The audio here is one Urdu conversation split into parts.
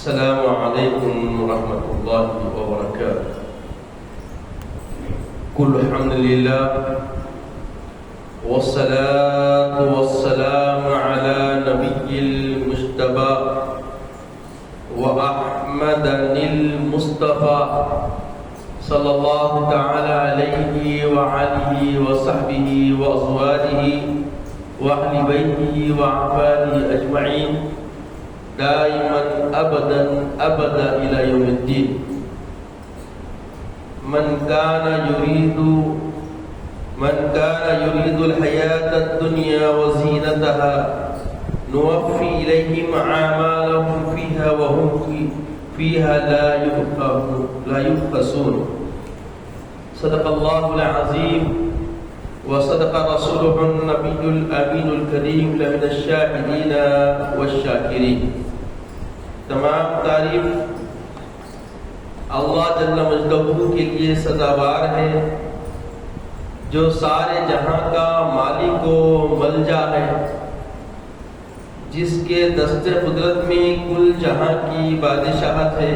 السلام عليكم ورحمة الله وبركاته. كل الحمد لله والصلاة والسلام على نبي المجتبى وأحمد المصطفى صلى الله تعالى عليه وعلى وصحبه وأزواجه وأهل بيته وأحفاده أجمعين دائما أبدا إلى يوم الدين. من كان يريد الحياة الدنيا وزينتها نوفي إليهم أعمالهم فيها وهم فيها لا يبخسون. صدق الله العظيم وصدق رسوله النبي الأمين الكريم لمن الشاهدين والشاکرین. تمام تعریف اللہ جل مجدہ کے لیے سزاوار ہے جو سارے جہاں کا مالک و ملجا ہے، جس کے دست قدرت میں کل جہاں کی بادشاہت ہے،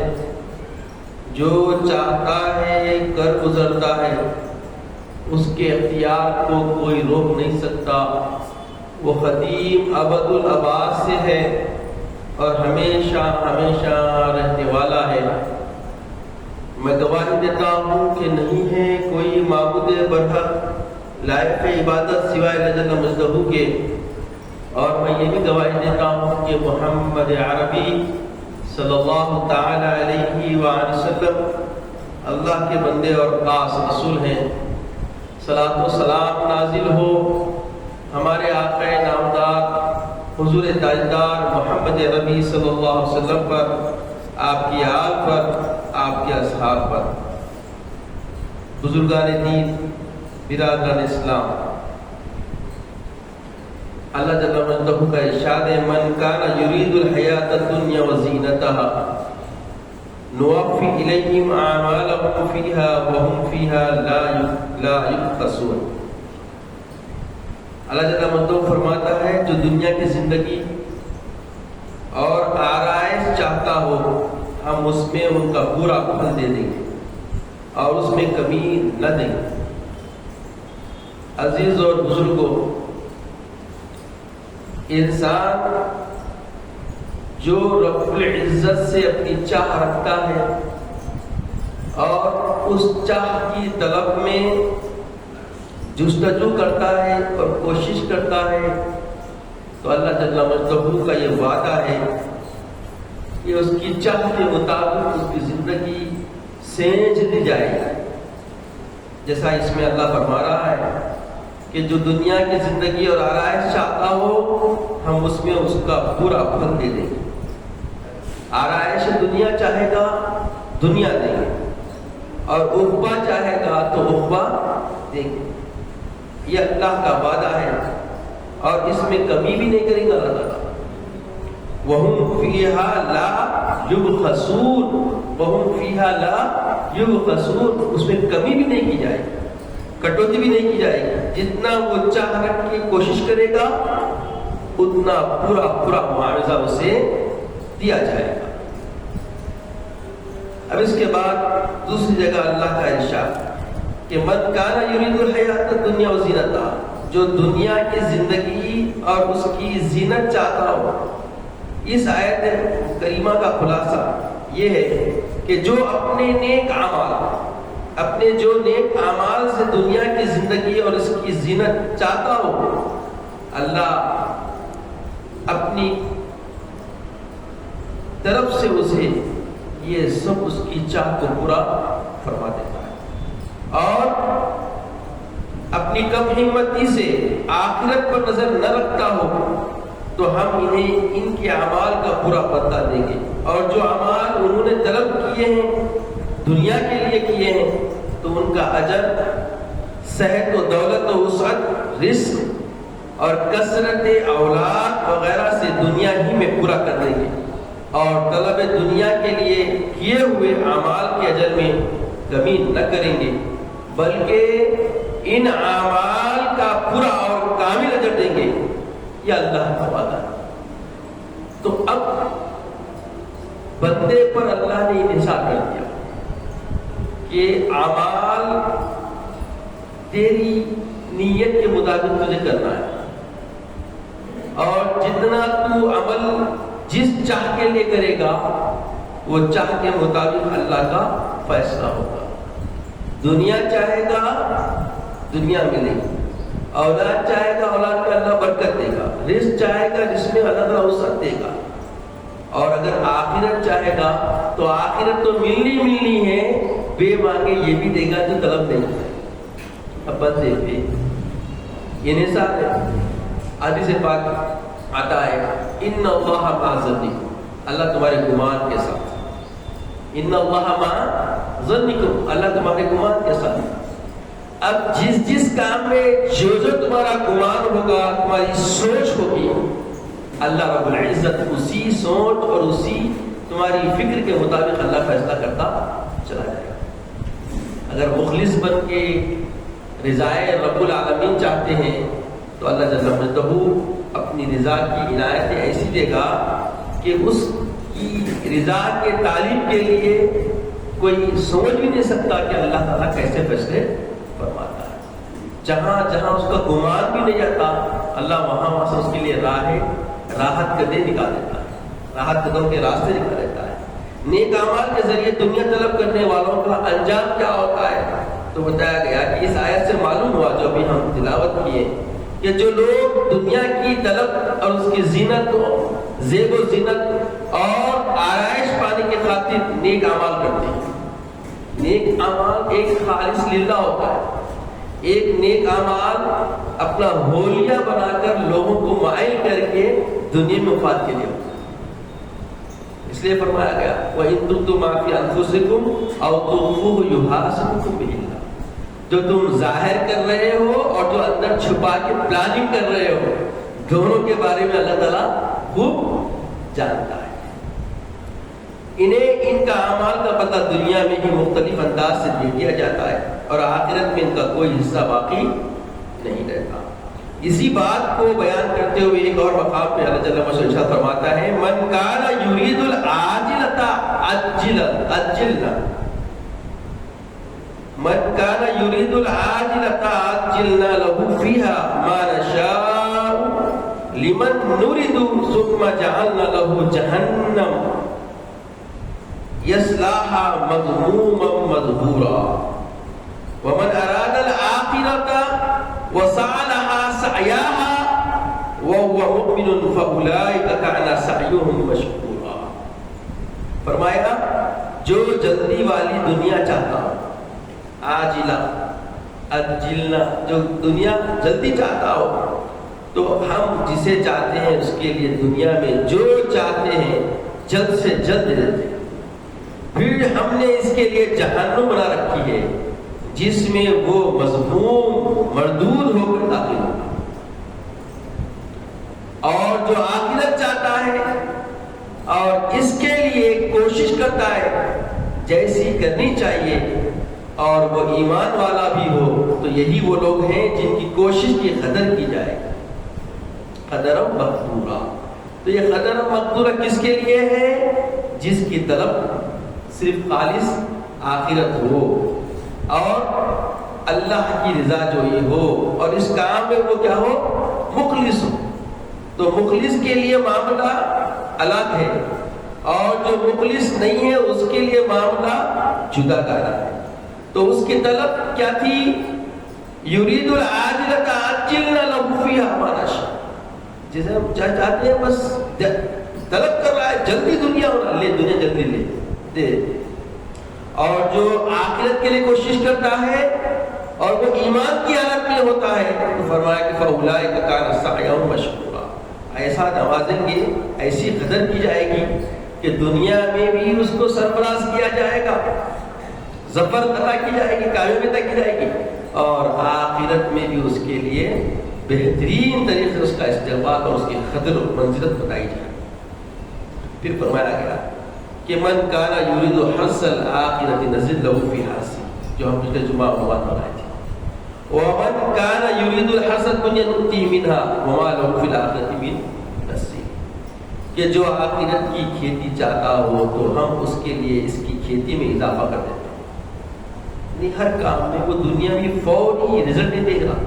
جو چاہتا ہے کر گزرتا ہے، اس کے اختیار کو کوئی روک نہیں سکتا. وہ قدیم ابد الآباد سے ہے اور ہمیشہ ہمیشہ رہنے والا ہے. میں گواہی دیتا ہوں کہ نہیں ہے کوئی معبود برحق لائق عبادت سوائے اللہ جل مجدہ کے، اور میں یہ بھی گواہی دیتا ہوں کہ محمد عربی صلی اللہ تعالی علیہ وآلہ وسلم اللہ کے بندے اور خاص رسول ہیں. صلاۃ و سلام نازل ہو ہمارے آقا نامدار حضور تاجدار محمد عربی صلی اللہ علیہ وسلم پر، آپ کی آل پر، آپ کے اصحاب پر. بزرگان دین، برادران اسلام، اللہ جل مجدہ کا ارشاد ہے: من کان یرید الحیات الدنیا وزینتها نوفی الیہم اعمالهم فیہا وهم فیہا لا یبخسون. اللہ جل مجدہ فرماتا ہے جو دنیا کی زندگی اور آرائش چاہتا ہو ہم اس میں ان کا پورا پھل دے دیں گے اور اس میں کمی نہ دیں گے. عزیز اور بزرگوں، انسان جو رب العزت سے اپنی چاہ رکھتا ہے اور اس چاہ کی طلب میں جستجو کرتا ہے اور کوشش کرتا ہے، تو اللہ جل مجدہ کا یہ وعدہ ہے کہ اس کی چاہ کے مطابق اس کی زندگی سینج دی جائے گی. جیسا اس میں اللہ فرما رہا ہے کہ جو دنیا کی زندگی اور آرائش چاہتا ہو ہم اس میں اس کا پورا پھل دے دیں گے. آرائش دنیا چاہے گا دنیا دیں گے، اور عقبہ چاہے گا تو عقبہ دیں گے. یہ اللہ کا وعدہ ہے اور اس میں کمی بھی نہیں کرے گا اللہ تعالیٰ. وَهُمْ فِيهَا لَا يُبْخَسُونَ، وَهُمْ فِيهَا لَا يُبْخَسُونَ، اس میں کمی بھی نہیں کی جائے گی، کٹوتی بھی نہیں کی جائے گی. جتنا وہ چاہ رکھ کے کوشش کرے گا اتنا پورا معاوضہ اسے دیا جائے گا. اب اس کے بعد دوسری جگہ اللہ کا ارشاد کہ من کان یرید الحیات الدنیا وزینتها، جو دنیا کی زندگی اور اس کی زینت چاہتا ہو. اس آیت کریمہ کا خلاصہ یہ ہے کہ جو اپنے نیک اعمال سے دنیا کی زندگی اور اس کی زینت چاہتا ہو، اللہ اپنی طرف سے اسے یہ سب اس کی چاہ کو پورا فرما دیتا ہے. اور اپنی کم ہمتی سے آخرت پر نظر نہ رکھتا ہو تو ہم انہیں ان کے اعمال کا پورا بدلہ دیں گے. اور جو اعمال انہوں نے طلب کیے ہیں دنیا کے لیے کیے ہیں تو ان کا اجر صحت و دولت و وسعت، رزق اور کثرت اولاد وغیرہ سے دنیا ہی میں پورا کر دیں گے. اور طلب دنیا کے لیے کیے ہوئے اعمال کے اجر میں کمی نہ کریں گے، بلکہ ان اعمال کا پورا اور کامل اجر دیں گے. یہ اللہ کا وعدہ ہے. تو اب بندے پر اللہ نے انحصار کر دیا کہ اعمال تیری نیت کے مطابق تجھے کرنا ہے، اور جتنا تو عمل جس چاہ کے لیے کرے گا وہ چاہ کے مطابق اللہ کا فیصلہ ہوگا۔ دنیا چاہے گا دنیا ملے گی، اولاد چاہے گا اولاد میں اللہ برکت دے گا، رزق چاہے گا جس میں اللہ تعالیٰ وسعت دے گا، اور اگر آخرت چاہے گا تو آخرت تو ملنی ہے، بے مانگے یہ بھی دے گا جو طلب نہیں ہے۔ اب بندے پہ یہ نثار ہے، حدیث پاک آتا ہے ان اللہ مع ظنکم، اللہ تمہارے گمان کے ساتھ، ان اللہ مع ظنکم، اللہ تمہارے گمان کے ساتھ۔ اب جس کام میں جو تمہارا گمان ہوگا، تمہاری سوچ ہوگی، اللہ رب العزت اسی سوچ اور اسی تمہاری فکر کے مطابق اللہ فیصلہ کرتا چلا جائے گا۔ اگر مخلص بن کے رضائے رب العالمین چاہتے ہیں تو اللہ جل جلالہ اپنی رضا کی عنایتیں ایسی دے گا کہ اس کی رضا کے طالب کے لیے کوئی سمجھ بھی نہیں سکتا کہ اللہ تعالیٰ کیسے فیصلے فرماتا ہے۔ جہاں جہاں اس کا گمان بھی نہیں جاتا، اللہ وہاں سے اس کے لیے راحت قدے نکال دیتا ہے، راحت قدوں کے راستے نکال دیتا ہے۔ نیک اعمال کے ذریعے دنیا طلب کرنے والوں کا انجام کیا ہوتا ہے تو بتایا گیا کہ اس آیت سے معلوم ہوا جو ابھی ہم تلاوت کیے کہ جو لوگ دنیا کی طلب اور اس کی زینت زیب و زینت اور آرائش پانے کی خاطر نیک اعمال کرتے ہیں، نیک اعمال ایک خالص للہ ہوتا ہے، ایک نیک اعمال اپنا ہولیہ بنا کر لوگوں کو مائل کر کے دنیا میں مفاد کے لیے ہوتا ہے۔ اس لیے فرمایا گیا وَإِن تُبْدُوا مَا فِي أَنفُسِكُمْ أَوْ تُخْفُوهُ يُحَاسِبْكُم بِهِ اللَّهُ، جو تم ظاہر کر رہے ہو اور جو اندر چھپا کے پلاننگ کر رہے ہو، دونوں کے بارے میں اللہ تعالیٰ خوب جانتا ہے۔ انہیں ان کا اعمال کا پتہ دنیا میں ہی مختلف انداز سے دے دیا جاتا ہے اور آخرت میں ان کا کوئی حصہ باقی نہیں رہتا۔ اسی بات کو بیان کرتے ہوئے ایک اور مقام پہ اللہ جل وعلا فرماتا ہے من کان یرید العاجلۃ عجلنا، من کان یرید العاجلۃ عجلنا له فیها ما نشاء لمن نريد ثم جعلنا له جہنم یصلاها مذموما مدحورا ومن اراد الآخرۃ وسعى لها سعيها وهو مؤمن فأولئك كان سعيهم مشكورا۔ فرمایا جو جلدی والی دنیا چاہتا ہو، عاجلہ عجلنا، جو دنیا جلدی چاہتا ہو تو ہم جسے چاہتے ہیں اس کے لیے دنیا میں جو چاہتے ہیں جلد سے جلد دے دیتے ہیں، پھر ہم نے اس کے لیے جہنم بنا رکھی ہے جس میں وہ مذموم مردود ہو کر داخل ہوگا۔ اور جو آخرت چاہتا ہے اور اس کے لیے کوشش کرتا ہے جیسی کرنی چاہیے اور وہ ایمان والا بھی ہو، تو یہی وہ لوگ ہیں جن کی کوشش کی قدر کی جائے، قدر مقدورہ۔ تو یہ قدر مقدورہ کس کے لیے ہے؟ جس کی طلب صرف خالص آخرت ہو اور اللہ کی رضا جوئی ہو، اور اس کام میں وہ کیا ہو؟ مخلص ہو۔ تو مخلص کے لیے معاملہ الگ ہے اور جو مخلص نہیں ہے اس کے لیے معاملہ جدا کرنا ہے۔ تو اس کی طلب کیا تھی؟ یرید العاجلۃ عجلنا له فیها ما نشاء، جسے ہم چاہتے ہیں بس طلب کر رہا ہے جلدی دنیا ہونا، لے دنیا جلدی لے دے۔ اور جو آخرت کے لیے کوشش کرتا ہے اور وہ ایمان کی حالت میں ہوتا ہے تو فرمایا کہ فَأُولَٰئِكَ كَانَ سَعْيُهُم مَّشْكُورًا، ایسا نوازیں گے، ایسی قدر کی جائے گی کہ دنیا میں بھی اس کو سرفراز کیا جائے گا، ظفر عطا کی جائے گی، کامیابی عطا کی جائے گی، اور آخرت میں بھی اس کے لیے بہترین طریقے سے اس کا استقبال اور اس کی قدر و منزلت بتائی جائے۔ پھر فرمایا گیا کہ من کان یرید حرث الآخرۃ نزد له فی حرثہ، جو ہم پچھلے جمعہ عنوان بنائے تھے، ومن کان یرید الحرث الدنیا نؤتیہ منہا وما له فی الآخرۃ من نصیب۔ کہ جو آخرت کی کھیتی چاہتا ہو تو ہم اس کے لیے اس کی کھیتی میں اضافہ کر دیتے ہیں. یعنی ہر کام میں وہ دنیا میں فوری رزلٹ نہیں دیکھ رہا.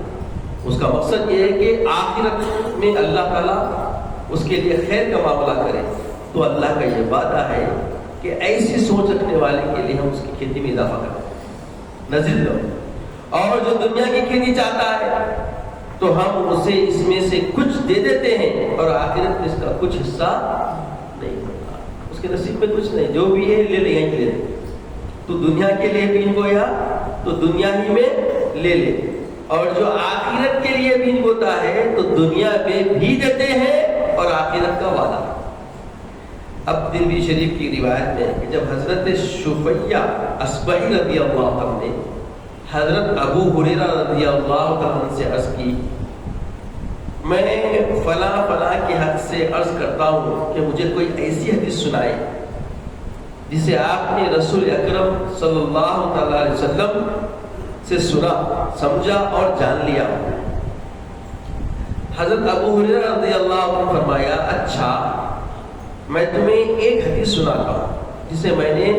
اس کا مقصد یہ ہے کہ آخرت میں اللہ تعالیٰ اس کے لیے خیر کا معاملہ کرے. تو اللہ کا یہ وعدہ ہے کہ ایسی سوچ رکھنے والے کے لیے ہم اس کی کھیتی میں اضافہ کرتے ہیں. نزل لو. اور جو دنیا کی کھیتی چاہتا ہے تو ہم اسے اس میں سے کچھ دے دیتے ہیں اور آخرت میں اس کا کچھ حصہ نہیں ہوتا. اس کے نصیب میں کچھ نہیں. جو بھی ہے لے لے یہیں لے لے. تو دنیا کے لیے بھی گویا تو دنیا ہی میں لے لے. اور جو آخرت کے لیے بھی ہوتا ہے تو دنیا میں بھی دیتے ہیں اور آخرت کا وعدہ. اب ترمذی شریف کی روایت میں کہ جب حضرت شفیہ اصبعی رضی اللہ عنہ نے حضرت ابو ہریرہ رضی اللہ عنہ سے عرض کی میں فلاں فلاں کے حق سے عرض کرتا ہوں کہ مجھے کوئی ایسی حدیث سنائے جسے آپ نے رسول اکرم صلی اللہ تعالی علیہ وسلم سے سنا سمجھا اور جان لیا. حضرت ابو ہریرہ رضی اللہ عنہ فرمایا اچھا میں تمہیں ایک حدیث سناتا ہوں جسے میں نے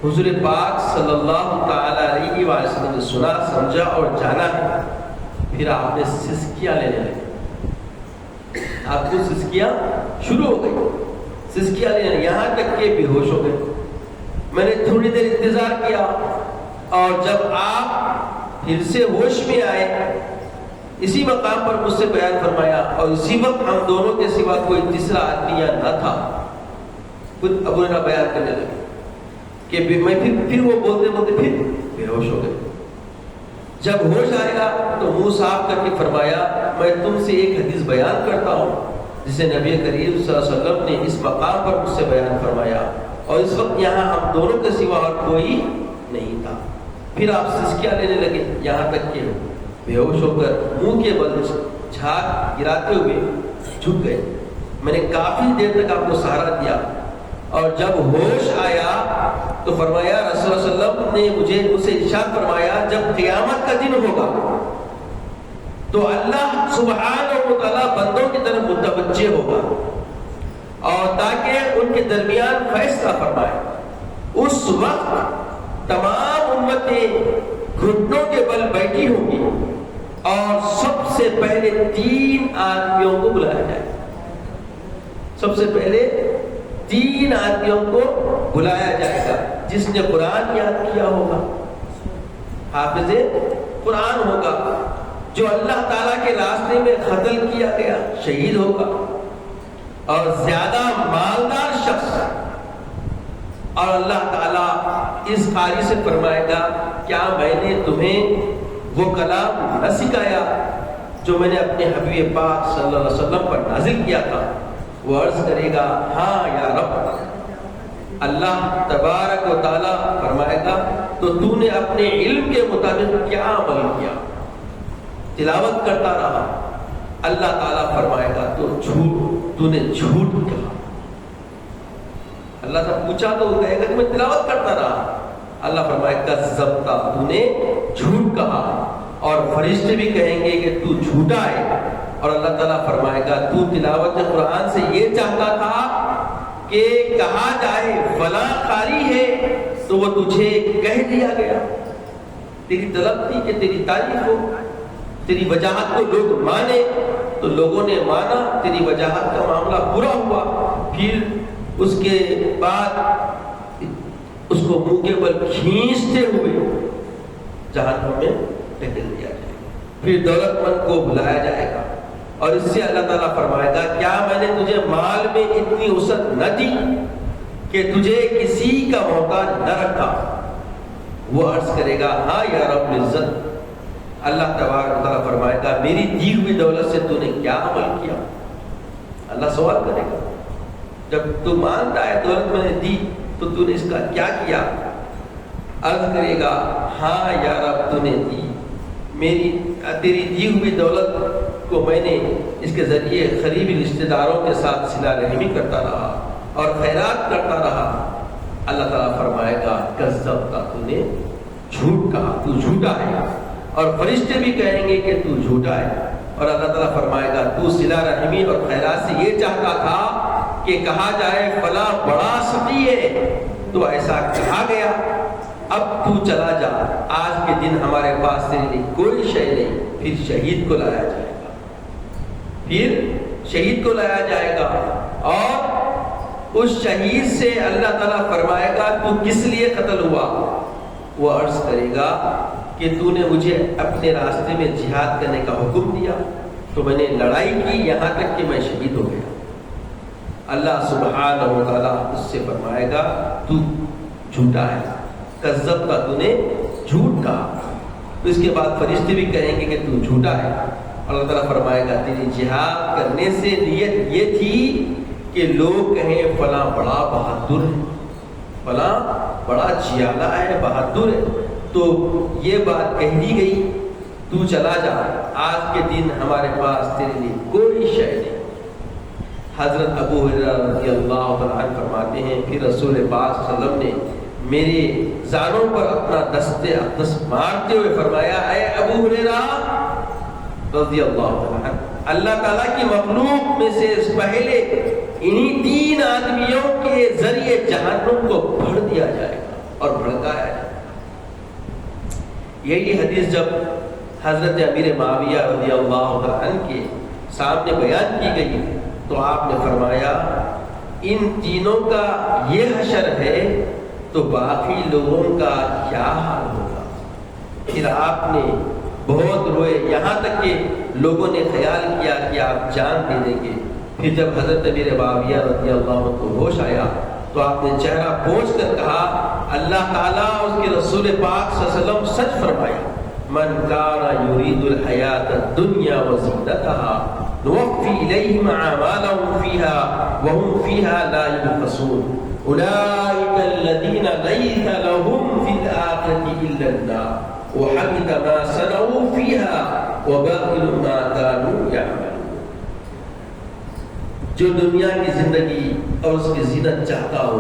حضور پاک صلی اللہ تعالی علیہ وسلم سے سنا سمجھا اور جانا ہے. پھر آپ نے سسکیاں لینے لگے. آپ کو سسکیاں شروع ہو گئی. سسکیاں لینے یہاں تک کہ بے ہوش ہو گئے. میں نے تھوڑی دیر انتظار کیا اور جب آپ پھر سے ہوش میں آئے اسی مقام پر مجھ سے بیان فرمایا اور اسی وقت ہم دونوں کے سوا کوئی تیسرا آدمی یا نہ تھا. خود ابو ہریرہ بیان کرنے لگے کہ میں پھر وہ بولتے بولتے پھر بے ہوش ہو گئے. جب ہوش آیا تو منہ صاف کر کے فرمایا میں تم سے ایک حدیث بیان کرتا ہوں جسے نبی کریم صلی اللہ علیہ وسلم نے اس مقام پر مجھ سے بیان فرمایا اور اس وقت یہاں ہم دونوں کے سوا اور کوئی نہیں تھا. پھر آپ سسکیاں لینے لگے یہاں تک کہ بے ہوش ہو کر منہ کے بل جھاگ گراتے ہوئے جھک گئے. میں نے کافی دیر تک آپ کو سہارا دیا اور جب ہوش آیا تو فرمایا رسول اللہ صلی اللہ علیہ وسلم نے مجھے ارشاد فرمایا جب قیامت کا دن ہوگا تو اللہ سبحانہ و تعالیٰ بندوں کی طرف متوجہ ہوگا اور تاکہ ان کے درمیان فیصلہ فرمائے. اس وقت تمام امتیں گھٹنوں کے بل بیٹھی ہوں گی اور سب سے پہلے 3 آدمیوں کو بلایا جائے. سب سے پہلے 3 آدمیوں کو بلایا جائے گا. جس نے قرآن یاد کیا ہوگا حافظ قرآن ہوگا. جو اللہ تعالیٰ کے راستے میں قتل کیا گیا شہید ہوگا. اور زیادہ مالدار شخص. اور اللہ تعالیٰ اس قاری سے فرمائے گا کیا میں نے تمہیں وہ کلام نہ سکھایا جو میں نے اپنے حبیب پاک صلی اللہ علیہ وسلم پر نازل کیا تھا. وہ عرض کرے گا ہاں یا رب. اللہ تبارک و تعالیٰ فرمائے گا تو نے اپنے علم کے مطابق کیا عمل کیا؟ تلاوت کرتا رہا. اللہ تعالیٰ فرمائے گا تو نے جھوٹ کہا. اللہ سے پوچھا تو وہ کہے گا کہ میں تلاوت کرتا رہا. اللہ فرمائے گا کذبتا تو نے جھوٹ کہا. اور فرشتے بھی کہیں گے کہ تو جھوٹا ہے. اور اللہ تعالیٰ فرمائے گا تو تلاوت قرآن سے یہ چاہتا تھا کہ کہا جائے فلاں قاری ہے تو وہ تجھے کہہ دیا گیا. تیری طلب تھی کہ تیری تعریف ہو, تیری وجاہت کو لوگ مانے تو لوگوں نے مانا. تیری وجاہت کا معاملہ پورا ہوا. پھر اس کے بعد اس کو منہ کے بل کھینچتے ہوئے جہنم میں ڈھکیل دیا جائے گا. پھر دولت مند کو بلایا جائے گا اور اس سے اللہ تعالیٰ فرمائے گا کیا میں نے تجھے مال میں اتنی وسعت نہ دی کہ تجھے کسی کا محتاج نہ رکھا؟ وہ عرض کرے گا ہاں یا رب العزت. اللہ تبارک و تعالیٰ فرمائے گا میری دی ہوئی دولت سے تو نے کیا عمل کیا؟ اللہ سوال کرے گا جب تو مانتا ہے دولت میں نے دی تو نے اس کا کیا کیا؟ عرض کرے گا ہاں یا رب تو نے دی. تیری دی ہوئی دولت کو میں نے اس کے ذریعے قریبی رشتہ داروں کے ساتھ صلہ رحمی کرتا رہا اور خیرات کرتا رہا. اللہ تعالیٰ فرمائے گا کذبتا تو نے جھوٹ کہا, تو جھوٹا ہے. اور فرشتے بھی کہیں گے کہ تو جھوٹا ہے. اور اللہ تعالیٰ فرمائے گا تو صلہ رحمی اور خیرات سے یہ چاہتا تھا کہ کہا جائے فلاں بڑا سخی ہے تو ایسا کہا گیا، اب تو چلا جا، آج کے دن ہمارے پاس تیرے لیے کوئی شے نہیں۔ پھر شہید کو لایا جائے گا، پھر شہید کو لایا جائے گا، اور اس شہید سے اللہ تعالیٰ فرمائے گا تو کس لیے قتل ہوا؟ وہ عرض کرے گا کہ تو نے مجھے اپنے راستے میں جہاد کرنے کا حکم دیا تو میں نے لڑائی کی یہاں تک کہ میں شہید ہو گیا۔ اللہ سبحانہ و تعالیٰ اس سے فرمائے گا تو جھوٹا ہے، کذب کا، تو نے جھوٹ کہا۔ اس کے بعد فرشتے بھی کہیں گے کہ تو جھوٹا ہے۔ اللہ تعالیٰ فرمائے گا تیری جہاد کرنے سے نیت یہ تھی کہ لوگ کہیں فلاں بڑا بہادر ہے، فلاں بڑا جیالا ہے، بہادر ہے، تو یہ بات کہہ دی گئی، تو چلا جا، آج کے دن ہمارے پاس تیرے لیے کوئی شے نہیں۔ حضرت ابو ہریرہ رضی اللہ تعالیٰ عنہ فرماتے ہیں پھر رسول پاک صلی اللہ علیہ وسلم نے میرے زانوں پر اپنا دست اقدس مارتے ہوئے فرمایا، اے ابو ہریرہ رضی اللہ تعالیٰ عنہ، اللہ تعالیٰ کی مخلوق میں سے پہلے انہی 3 آدمیوں کے ذریعے جہنم کو بھر دیا جائے گا اور بھڑکایا جائے گا۔ یہی حدیث جب حضرت امیر معاویہ رضی اللہ تعالیٰ عنہ کے سامنے بیان کی گئی تو آپ نے فرمایا ان تینوں کا یہ حشر ہے تو باقی لوگوں کا کیا حال ہوگا؟ پھر آپ نے بہت روئے، یہاں تک کہ لوگوں نے خیال کیا کہ آپ جان دے دیں گے۔ پھر جب حضرت امیر معاویہ رضی اللہ عنہ کو ہوش آیا تو آپ نے چہرہ پوچھ کر کہا اللہ تعالیٰ اس کے رسول پاک صلی اللہ علیہ وسلم سچ فرمایا، من کان یرید الحیات الدنیا وزینتها نوفی الیہم اعمالهم فیہا وهم فیہا لا ينقصون اولئک الذین لیس لهم فی الآخرة الا النار وحبط ما صنعوا فیہا وباطل ما كانوا یعملون۔ جو دنیا کی زندگی اور اس کی زینت چاہتا ہو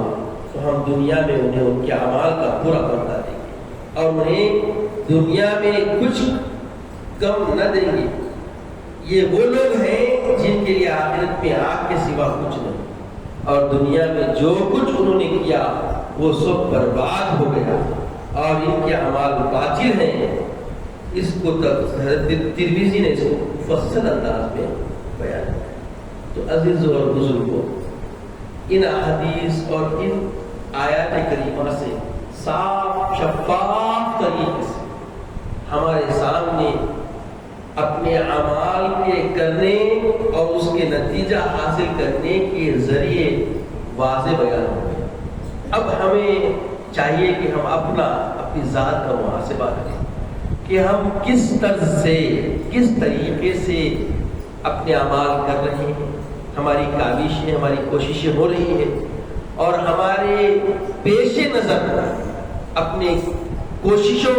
تو ہم دنیا میں انہیں ان کے اعمال کا پورا بدلہ دیں گے اور انہیں دنیا میں کچھ کم نہ دیں گے۔ یہ وہ لوگ ہیں جن کے لیے آخرت میں آگ کے سوا کچھ نہیں، اور دنیا میں جو کچھ انہوں نے کیا وہ سب برباد ہو گیا اور ان کے اعمال باطل ہیں۔ اس کو ترمذی نے اس کو مفصل انداز میں بیان کیا۔ تو عزیزوں اور بزرگوں، ان احادیث اور ان آیات کریمہ سے صاف شفاف طریقے سے ہمارے سامنے اپنے اعمال کے کرنے اور اس کے نتیجہ حاصل کرنے کے ذریعے واضح بیان ہو گئے۔ اب ہمیں چاہیے کہ ہم اپنی ذات کا محاسبہ کریں کہ ہم کس طرز سے، کس طریقے سے اپنے اعمال کر رہے ہیں، ہماری کاوشیں، ہماری کوششیں ہو رہی ہیں، اور ہمارے پیش نظر اپنے کوششوں،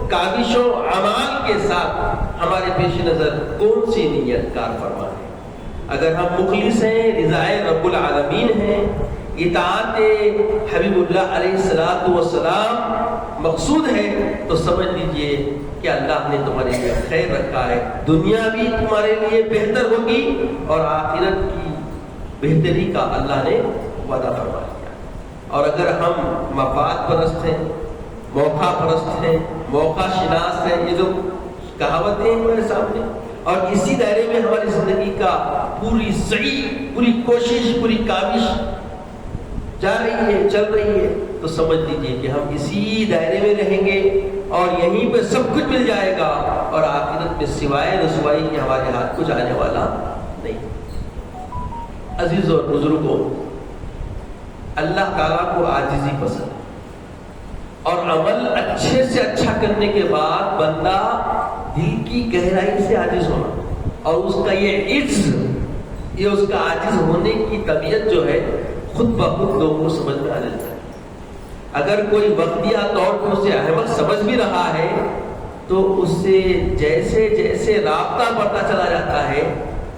کاوشوں، اعمال کے ساتھ ہمارے پیش نظر کون سی نیت کار فرما ہے۔ اگر ہم مخلص ہیں، رضائے رب العالمین ہیں، اطاعت حبیب اللہ علیہ الصلوۃ والسلام مقصود ہے، تو سمجھ لیجئے کہ اللہ نے تمہارے لیے خیر رکھا ہے، دنیا بھی تمہارے لیے بہتر ہوگی اور آخرت کی بہتری کا اللہ نے وعدہ فرما دیا۔ اور اگر ہم مفاد پرست ہیں، موقع پرست ہیں، موقع شناس ہیں، یہ جو کہاوتیں ہیں ہمارے سامنے، اور اسی دائرے میں ہماری زندگی کا پوری سعی، پوری کوشش، پوری کاوش جا رہی ہے، چل رہی ہے، تو سمجھ لیجئے کہ ہم اسی دائرے میں رہیں گے اور یہیں پہ سب کچھ مل جائے گا، اور آخرت میں سوائے رسوائی کے ہمارے ہاتھ کچھ آنے والا نہیں۔ عزیز اور بزرگوں، اللہ تعالیٰ کو عاجزی پسند ہے، اور عمل اچھے سے اچھا کرنے کے بعد بندہ دل کی گہرائی سے عاجز ہونا، اور اس کا یہ عجز، یہ اس کا عاجز ہونے کی طبیعت جو ہے خود بخود لوگوں کو سمجھ میں آ جاتا ہے۔ اگر کوئی وقتیہ طور پر اسے احمق سمجھ بھی رہا ہے تو اس سے جیسے جیسے رابطہ بڑھتا چلا جاتا ہے،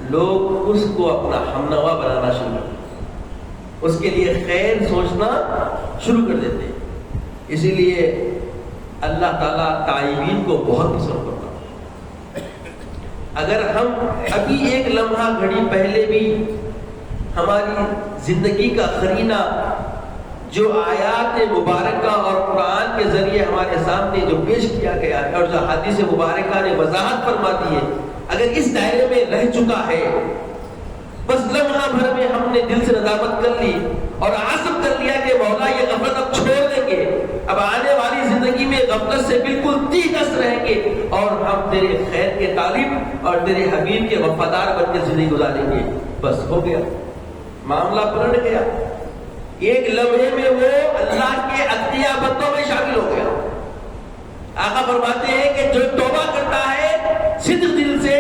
لوگ اس کو اپنا ہمنوا بنانا شروع کر دیتے ہیں، اس کے لیے خیر سوچنا شروع کر دیتے ہیں۔ اسی لیے اللہ تعالیٰ تائبین کو بہت پسند کرتا ہے۔ اگر ہم ابھی ایک لمحہ گھڑی پہلے بھی ہماری زندگی کا قرینہ جو آیات مبارکہ اور قرآن کے ذریعے ہمارے سامنے جو پیش کیا گیا ہے اور جو حدیث مبارکہ نے وضاحت فرما دی ہے، اگر اس دائرے میں رہ چکا ہے، بس لمحہ بھر میں ہم نے دل سے ندامت کر لی اور عزم کر لیا کہ مولا یہ غفلت اب چھوڑ دیں گے، اب آنے والی زندگی میں غفلت سے بالکل تیس رہیں گے اور ہم تیرے خیر کے طالب اور تیرے حبیب کے وفادار بن کے زندگی گزاریں گے، بس ہو گیا، معاملہ پلٹ گیا، ایک لمحے میں وہ اللہ کے عطیہ بندوں میں شامل ہو گیا۔ آقا فرماتے ہیں کہ جو توبہ کرتا ہے، صدق دل سے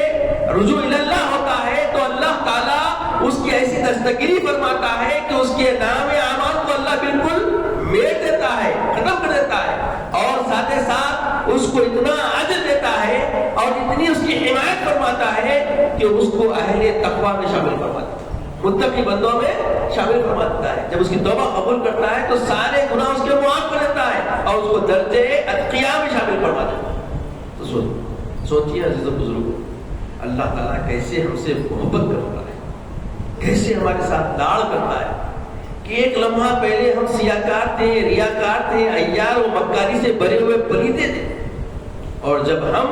رجوع اللہ ہوتا ہے، تو اللہ تعالیٰ اس کی ایسی دستگیری فرماتا ہے کہ اس کے نام اعمال کو اللہ بالکل میٹ دیتا ہے، ختم کر دیتا ہے، اور ساتھ ساتھ اس کو اتنا اجر دیتا ہے اور اتنی اس کی حمایت فرماتا ہے کہ اس کو اہل تقویٰ میں شامل فرماتا ہے، متقی بندوں میں شامل فرماتا ہے۔ جب اس کی توبہ قبول کرتا ہے تو سارے گناہ اس کے معاف کر دیتا ہے اور اس کو درجے اتقیاء میں شامل فرما دیتا ہے۔ تو سوچیے عزیز و بزرگوں، اللہ تعالیٰ کیسے ہم سے محبت کرتا ہے، کیسے ہمارے ساتھ لاڑ کرتا ہے کہ ایک لمحہ پہلے ہم سیاکار تھے، ریاکار تھے، عیار و مکاری سے بھرے ہوئے پلیتے تھے، اور جب ہم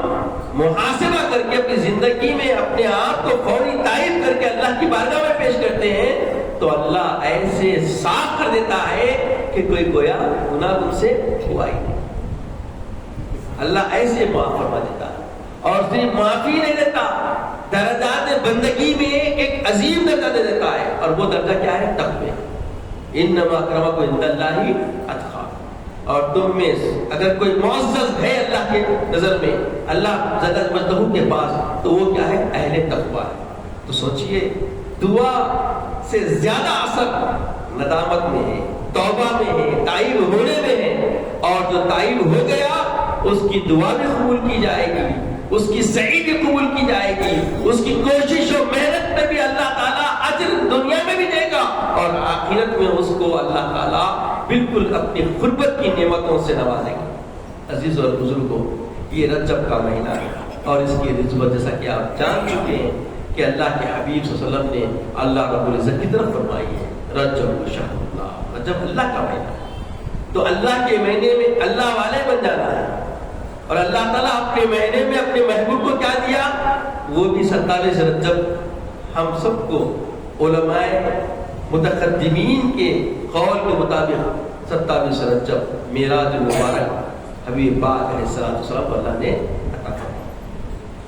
محاسبہ کر کے اپنی زندگی میں اپنے آپ کو فوری تائب کر کے اللہ کی بارگاہ میں پیش کرتے ہیں تو اللہ ایسے صاف کر دیتا ہے کہ کوئی گویا گناہ تم سے ہوا ہی نہیں۔ اللہ ایسے معاف فرما دیتا ہے، اور صرف معافی نہیں دیتا، درجات بندگی میں ایک عظیم درجہ دے دیتا ہے، اور وہ درجہ کیا ہے؟ تقوی۔ انما اکرمکم عند اللہ اتقاکم۔ اور تم میں اگر کوئی معزز ہے اللہ کے نظر میں، اللہ زیادہ مجدہ کے پاس، تو وہ کیا ہے؟ اہل تقویٰ ہے۔ تو سوچئے، دعا سے زیادہ اثر ندامت میں ہے، توبہ میں ہے، تائب ہونے میں ہے، اور جو تائب ہو گیا اس کی دعا بھی قبول کی جائے گی، اس کی سعی بھی قبول کی جائے گی، اس کی کوشش و محنت میں بھی اللہ تعالیٰ اجر دنیا میں بھی دے گا، اور آخرت میں اس کو اللہ تعالیٰ بالکل اپنی قربت کی نعمتوں سے نوازے گا۔ عزیز اور بزرگوں، یہ رجب کا مہینہ ہے اور اس کی نسبت جیسا کہ آپ جان چکے ہیں کہ اللہ کے حبیب صلی اللہ علیہ وسلم نے اللہ رب العزت کی طرف فرمائی ہے، رجب شہر اللہ، رجب اللہ کا مہینہ ہے، تو اللہ کے مہینے میں اللہ والے بن جانا ہے، اور اللہ تعالیٰ اپنے مہینے میں اپنے محبوب کو کیا دیا؟ وہ بھی 27 رجب ہم سب کو علماء متقدمین کے قول کے مطابق 27 رجب میراج مبارک حبیب پاک علیہ السلام کو اللہ نے عطا فرمایا،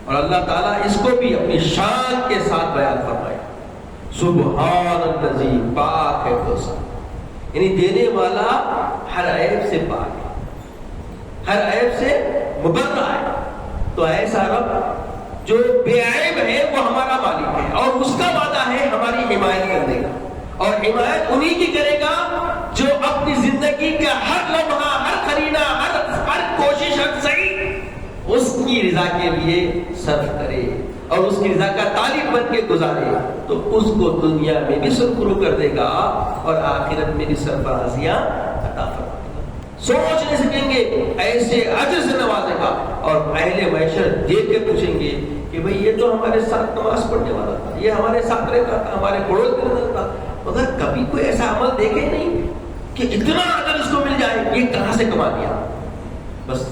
اور اللہ تعالیٰ اس کو بھی اپنی شان کے ساتھ بیان فرمایا، سبحان الذی، پاک ہے وہ ذات، یعنی دینے والا ہر عیب سے پاک ہے، ہر عیب سے مبرہ ہے۔ تو ایسا رب جو بے عیب ہے وہ ہمارا مالک ہے، اور اس کا وعدہ ہے ہماری حمایت کرنے کا، اور حمایت انہی کی کرے گا جو اپنی زندگی کا ہر لمحہ، ہر قرینہ، ہر کوشش، ہر صحیح اس کی رضا کے لیے صرف کرے اور اس کی رضا کا طالب بن کے گزارے، تو اس کو دنیا میں بھی سرخرو کر دے گا اور آخرت میں بھی سرفرازیاں عطا فرمائے گا۔ سوچ نہیں سکیں گے، ایسے اجر سے نوازے گا، اور اہل محشر دیکھ کے پوچھیں گے کہ بھئی یہ تو ہمارے ساتھ نماز پڑھنے والا تھا، یہ ہمارے ساتھ رہتا تھا، ہمارے پڑوس میں رہتا تھا، مگر کبھی کوئی ایسا عمل دیکھے نہیں کہ اتنا اجر اس کو مل جائے، یہ کہاں سے کما لیا؟ بس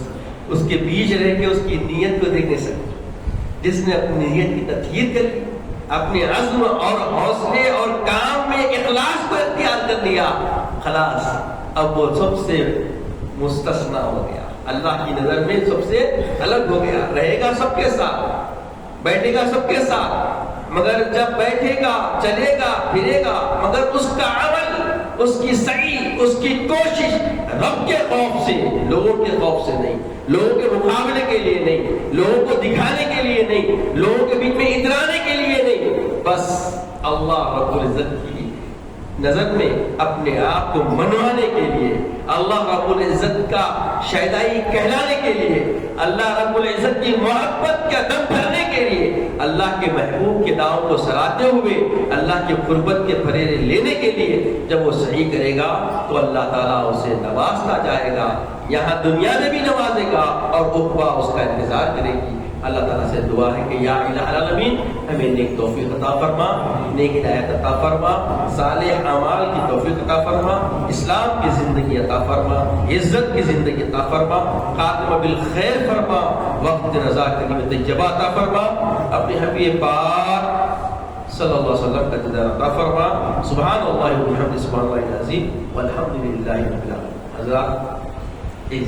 اس کے بیچ رہ کے اس کی نیت کو دیکھ نہیں سکتے۔ جس نے اپنی نیت کی تطہیر کر لی، اپنے عزم اور حوصلے اور کام میں اخلاص کو اختیار کر لیا، خلاص اب وہ سب سے مستثنا ہو گیا، اللہ کی نظر میں سب سے الگ ہو گیا، رہے گا سب کے ساتھ، بیٹھے گا سب کے ساتھ، مگر جب بیٹھے گا، چلے گا، پھرے گا، مگر اس کا عمل، اس کی سعی، اس کی کوشش رب کے خوف سے، لوگوں کے خوف سے نہیں، لوگوں کے مقابلے کے لیے نہیں، لوگوں کو دکھانے کے لیے نہیں، لوگوں کے بیچ میں اترانے کے لیے نہیں، بس اللہ رب العزت کی نظر میں اپنے آپ کو منوانے کے لیے، اللہ رب العزت کا شیدائی کہلانے کے لیے، اللہ رب العزت کی محبت کا دم بھرنے کے لیے، اللہ کے محبوب کے داؤں کو سراتے ہوئے اللہ کے قربت کے پھریرے لینے کے لیے جب وہ صحیح کرے گا تو اللہ تعالیٰ اسے نوازتا جائے گا، یہاں دنیا میں بھی نوازے گا اور عقبہ اس کا انتظار کرے گی۔ اللہ تعالیٰ سے دعا ہے کہ یا الہ العالمین ہمیں نیک توفیق عطا فرما، نیک ہدایت عطا فرما، صالح اعمال کی توفیق عطا فرما، اسلام کی زندگی عطا فرما، عزت کی زندگی عطا فرما، خاتمہ بالخیر فرما، وقت رضا کلمۃ طیبہ عطا فرما، اپنے حبیب پاک صلی اللہ علیہ وسلم کا دیدار عطا فرما۔ سبحان اللہ و بحمدہ، سبحان اللہ العظیم والحمد للہ رب العالمین۔ حضرات ایک